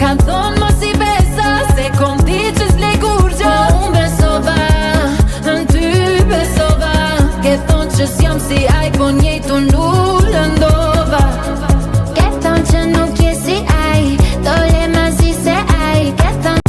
kanë thonë mos I besa, se kom di që s'le kur gjo. Unë besova, në ty besova, ke thonë që s'jam si aj, po njejt unë lëndova. Ke thonë që nuk je si aj, dole ma zi se aj. Ke thonë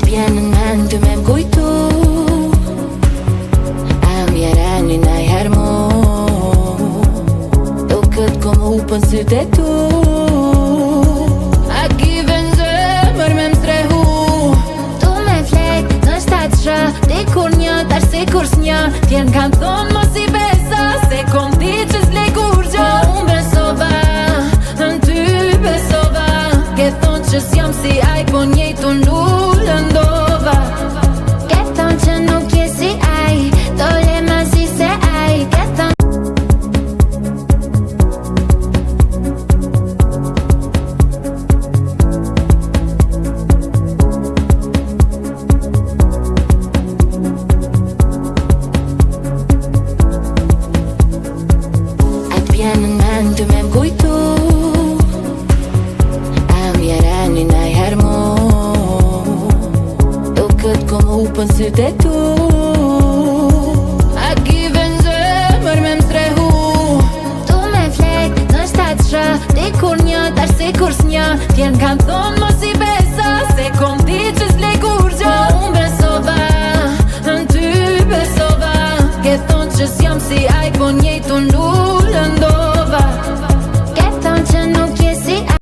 Vjen në men të me m'kujtu, a mjereni naj her mu, do këtë kom hupën sytë e tu. A kive në zemër me m'strehu, Tu me flek në shtatë shë, dikur një tash si kur s'një. tjerë kanë thonë mos I besa, se kom di që s'le kur gjo. Unë besova, në ty besova, ke thonë që s'jam si aj, po njejt unë lëndova. Ke thonë që nuk je si aj, dole ma zi se aj. Ke thonë vjen në men të me m'kujtu, a mjereni naj her mu, do këtë kom hupën sytë e tu.